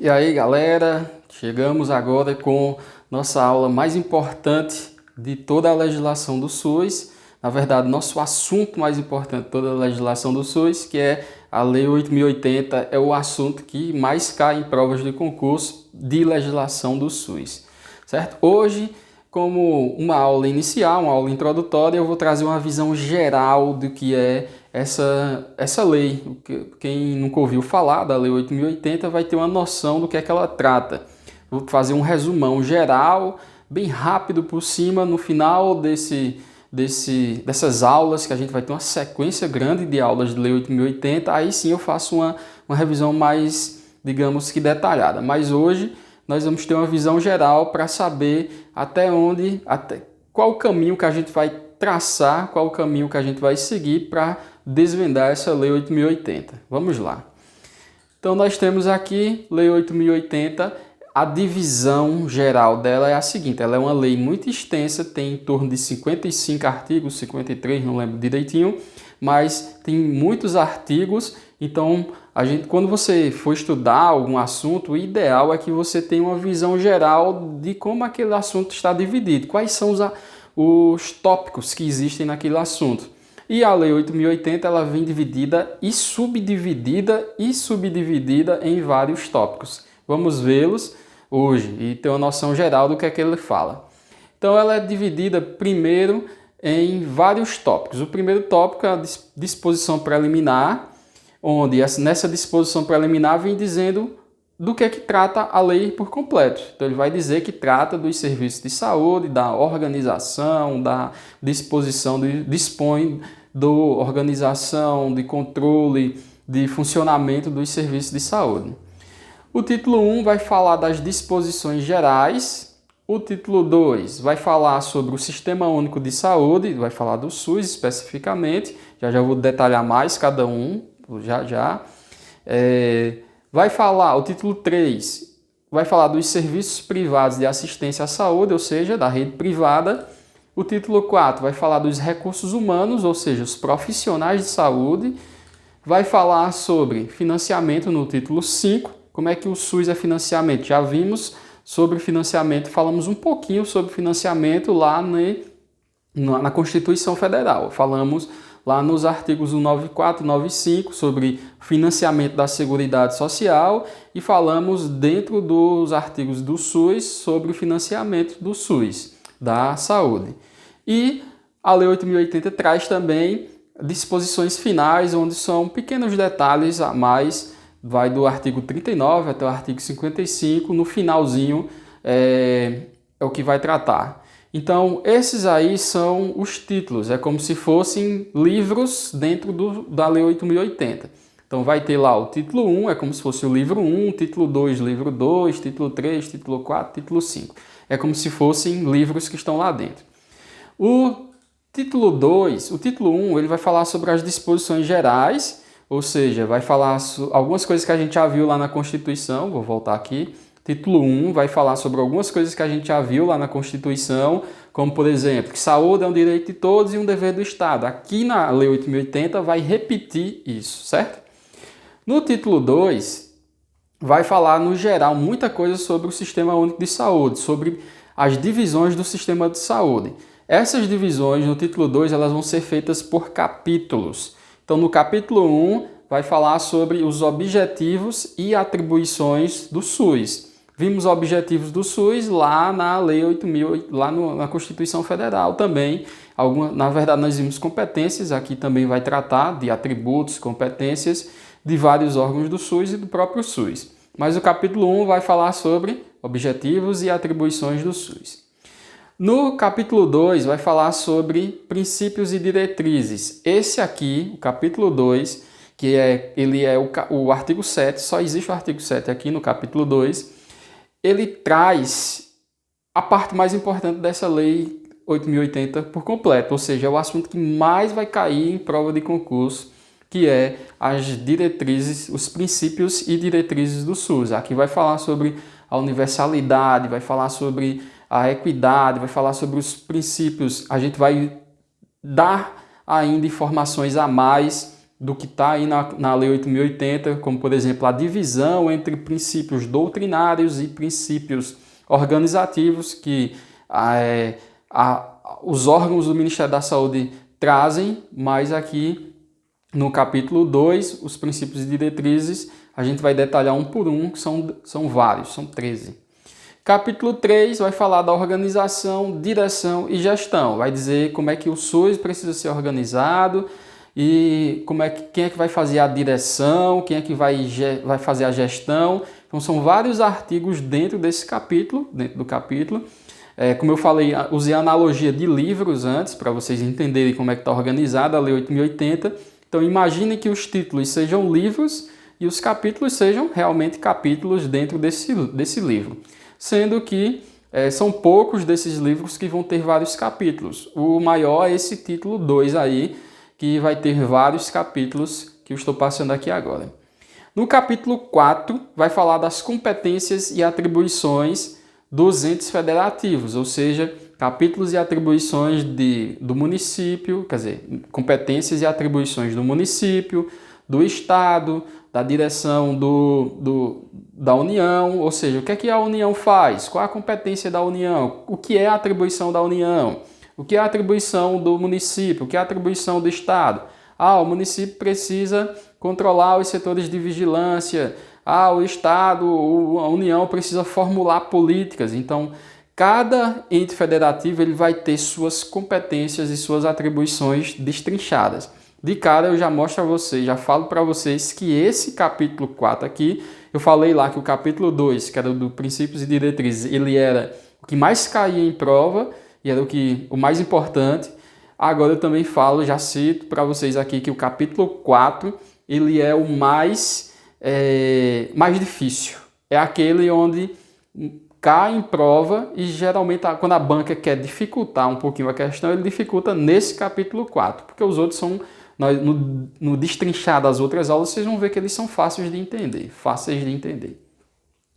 E aí, galera, chegamos agora com nossa aula mais importante de toda a legislação do SUS. Na verdade, nosso assunto mais importante de toda a legislação do SUS, que é a Lei 8.080, é o assunto que mais cai em provas de concurso de legislação do SUS, certo? Hoje, como uma aula inicial, uma aula introdutória, eu vou trazer uma visão geral do que é essa lei. Quem nunca ouviu falar da Lei 8.080 vai ter uma noção do que é que ela trata. Vou fazer um resumão geral, bem rápido por cima. No final dessas aulas, que a gente vai ter uma sequência grande de aulas de Lei 8.080, aí sim eu faço uma revisão mais, digamos que detalhada. Mas hoje nós vamos ter uma visão geral para saber qual o caminho que a gente vai traçar, qual o caminho que a gente vai seguir para desvendar essa Lei 8.080. Vamos lá. Então nós temos aqui Lei 8.080, a divisão geral dela é a seguinte: ela é uma lei muito extensa, tem em torno de 55 artigos, 53, não lembro direitinho, mas tem muitos artigos. Então, quando você for estudar algum assunto, o ideal é que você tenha uma visão geral de como aquele assunto está dividido, quais são os tópicos que existem naquele assunto. E a Lei 8.080 ela vem dividida e subdividida em vários tópicos. Vamos vê-los hoje e ter uma noção geral do que é que ele fala. Então, ela é dividida primeiro em vários tópicos. O primeiro tópico é a disposição preliminar, onde nessa disposição preliminar vem dizendo do que é que trata a lei por completo. Então ele vai dizer que trata dos serviços de saúde, da organização, da disposição, dispõe da organização, de controle, de funcionamento dos serviços de saúde. O título 1 vai falar das disposições gerais. O título 2 vai falar sobre o Sistema Único de Saúde, vai falar do SUS especificamente. Já vou detalhar mais cada um. Vai falar, o título 3 vai falar dos serviços privados de assistência à saúde, ou seja, da rede privada. O título 4 vai falar dos recursos humanos, ou seja, os profissionais de saúde. Vai falar sobre financiamento no título 5, como é que o SUS é financiamento. Já vimos sobre financiamento, falamos um pouquinho sobre financiamento lá na Constituição Federal. Falamos lá nos artigos 194 e 195 sobre financiamento da Seguridade Social e falamos dentro dos artigos do SUS sobre o financiamento do SUS, da saúde. E a Lei 8.080 traz também disposições finais, onde são pequenos detalhes a mais, vai do artigo 39 até o artigo 55, no finalzinho é o que vai tratar. Então, esses aí são os títulos, é como se fossem livros dentro da Lei 8.080. Então, vai ter lá o título 1, é como se fosse o livro 1, título 2, livro 2, título 3, título 4, título 5. É como se fossem livros que estão lá dentro. O título 2, o título 1, ele vai falar sobre as disposições gerais, ou seja, vai falar algumas coisas que a gente já viu lá na Constituição, vou voltar aqui. Título 1 vai falar sobre algumas coisas que a gente já viu lá na Constituição, como, por exemplo, que saúde é um direito de todos e um dever do Estado. Aqui na Lei 8.080 vai repetir isso, certo? No título 2, vai falar, no geral, muita coisa sobre o Sistema Único de Saúde, sobre as divisões do sistema de saúde. Essas divisões, no título 2, elas vão ser feitas por capítulos. Então, no capítulo 1, vai falar sobre os objetivos e atribuições do SUS. Vimos objetivos do SUS lá na Lei 8.000, lá na Constituição Federal também. Na verdade, nós vimos competências, aqui também vai tratar de atributos, competências de vários órgãos do SUS e do próprio SUS. Mas o capítulo 1 vai falar sobre objetivos e atribuições do SUS. No capítulo 2 vai falar sobre princípios e diretrizes. Esse aqui, o capítulo 2, ele é o artigo 7, só existe o artigo 7 aqui no capítulo 2, ele traz a parte mais importante dessa Lei 8.080 por completo, ou seja, é o assunto que mais vai cair em prova de concurso, que é as diretrizes, os princípios e diretrizes do SUS. Aqui vai falar sobre a universalidade, vai falar sobre a equidade, vai falar sobre os princípios. A gente vai dar ainda informações a mais do que está aí na Lei 8.080, como, por exemplo, a divisão entre princípios doutrinários e princípios organizativos que os órgãos do Ministério da Saúde trazem, mas aqui no capítulo 2, os princípios e diretrizes, a gente vai detalhar um por um, que são vários, são 13. Capítulo 3 vai falar da organização, direção e gestão. Vai dizer como é que o SUS precisa ser organizado e quem é que vai fazer a direção, quem é que vai fazer a gestão. Então são vários artigos dentro do capítulo. Como eu falei, usei a analogia de livros antes, para vocês entenderem como é que está organizada a Lei 8.080. Então imagine que os títulos sejam livros e os capítulos sejam realmente capítulos dentro desse livro. Sendo que são poucos desses livros que vão ter vários capítulos. O maior é esse título 2 aí, que vai ter vários capítulos que eu estou passando aqui agora. No capítulo 4, vai falar das competências e atribuições dos entes federativos, ou seja, capítulos e atribuições do município, quer dizer, competências e atribuições do município, do Estado, da direção da União, ou seja, o que é que a União faz? Qual a competência da União? O que é a atribuição da União? O que é a atribuição do município? O que é a atribuição do Estado? O município precisa controlar os setores de vigilância. O Estado, a União precisa formular políticas. Então, cada ente federativo ele vai ter suas competências e suas atribuições destrinchadas. De cara, eu já mostro a vocês, já falo para vocês que esse capítulo 4 aqui, eu falei lá que o capítulo 2, que era do princípios e diretrizes, ele era o que mais caía em prova e era o mais importante. Agora eu também falo, já cito para vocês aqui que o capítulo 4, ele é o mais difícil. É aquele onde cai em prova e geralmente quando a banca quer dificultar um pouquinho a questão, ele dificulta nesse capítulo 4, porque os outros são, no destrinchar das outras aulas, vocês vão ver que eles são fáceis de entender.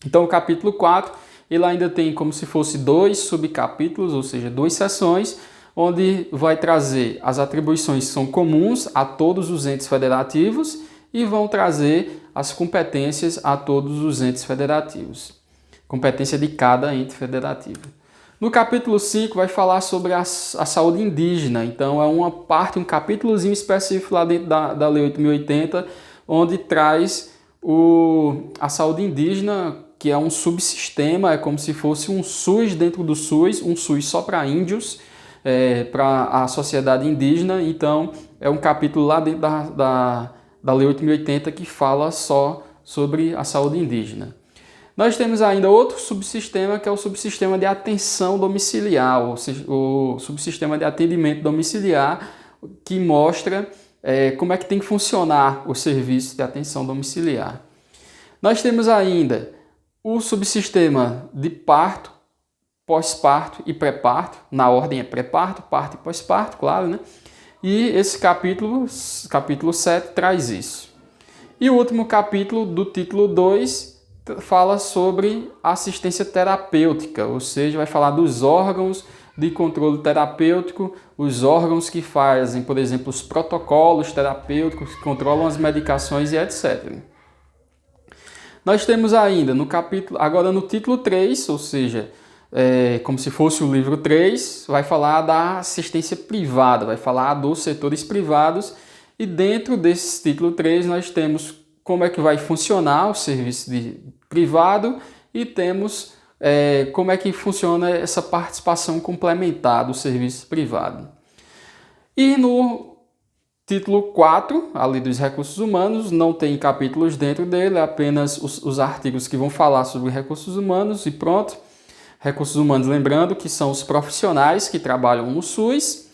Então o capítulo 4, ele ainda tem como se fosse 2 subcapítulos, ou seja, 2 seções, onde vai trazer as atribuições que são comuns a todos os entes federativos e vão trazer as competências a todos os entes federativos. Competência de cada ente federativo. No capítulo 5 vai falar sobre a saúde indígena, então é um capítulozinho específico lá dentro da Lei 8.080, onde traz a saúde indígena, que é um subsistema, é como se fosse um SUS dentro do SUS, um SUS só para índios, para a sociedade indígena. Então é um capítulo lá dentro da Lei 8.080 que fala só sobre a saúde indígena. Nós temos ainda outro subsistema, que é o subsistema de atenção domiciliar, ou seja, o subsistema de atendimento domiciliar, que mostra como é que tem que funcionar o serviço de atenção domiciliar. Nós temos ainda o subsistema de parto, pós-parto e pré-parto, na ordem é pré-parto, parto e pós-parto, claro, né? E esse capítulo 7, traz isso. E o último capítulo do título 2 fala sobre assistência terapêutica, ou seja, vai falar dos órgãos de controle terapêutico, os órgãos que fazem, por exemplo, os protocolos terapêuticos, que controlam as medicações e etc. Nós temos ainda agora no título 3, ou seja, como se fosse o livro 3, vai falar da assistência privada, vai falar dos setores privados, e dentro desse título 3 nós temos como é que vai funcionar o serviço privado e temos como é que funciona essa participação complementar do serviço privado. E no título 4, a Lei dos Recursos Humanos, não tem capítulos dentro dele, é apenas os artigos que vão falar sobre recursos humanos e pronto. Recursos humanos, lembrando que são os profissionais que trabalham no SUS.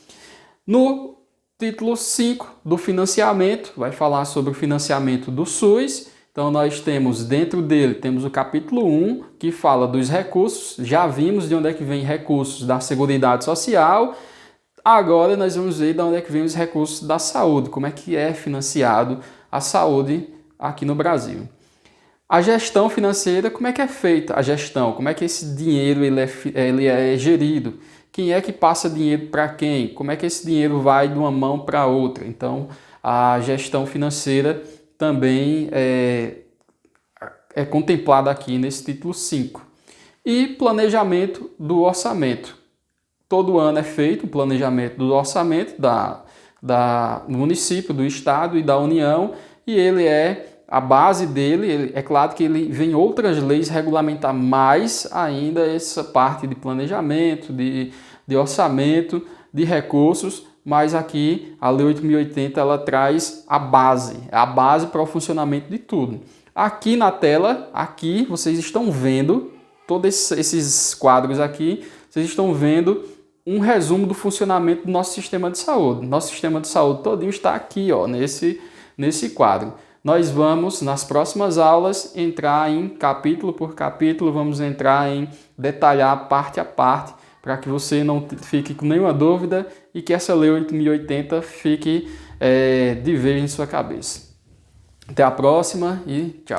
No título 5 do financiamento, vai falar sobre o financiamento do SUS. Então nós temos dentro dele, temos o capítulo 1, que fala dos recursos. Já vimos de onde é que vem recursos da Seguridade Social. Agora nós vamos ver de onde é que vem os recursos da saúde, como é que é financiado a saúde aqui no Brasil. A gestão financeira, como é que é feita a gestão? Como é que esse dinheiro ele é gerido? Quem é que passa dinheiro para quem? Como é que esse dinheiro vai de uma mão para outra? Então, a gestão financeira também é contemplada aqui nesse título 5. E planejamento do orçamento. Todo ano é feito o planejamento do orçamento do município, do estado e da União, e ele a base dele, é claro que ele vem outras leis regulamentar mais ainda essa parte de planejamento, de orçamento, de recursos, mas aqui a Lei 8.080 ela traz a base para o funcionamento de tudo. Aqui na tela, aqui vocês estão vendo, todos esses quadros aqui, vocês estão vendo um resumo do funcionamento do nosso sistema de saúde. Nosso sistema de saúde todinho está aqui, ó, nesse quadro. Nós vamos, nas próximas aulas, entrar em capítulo por capítulo, vamos entrar em detalhar parte a parte, para que você não fique com nenhuma dúvida e que essa Lei 8.080 fique de vez em sua cabeça. Até a próxima e tchau!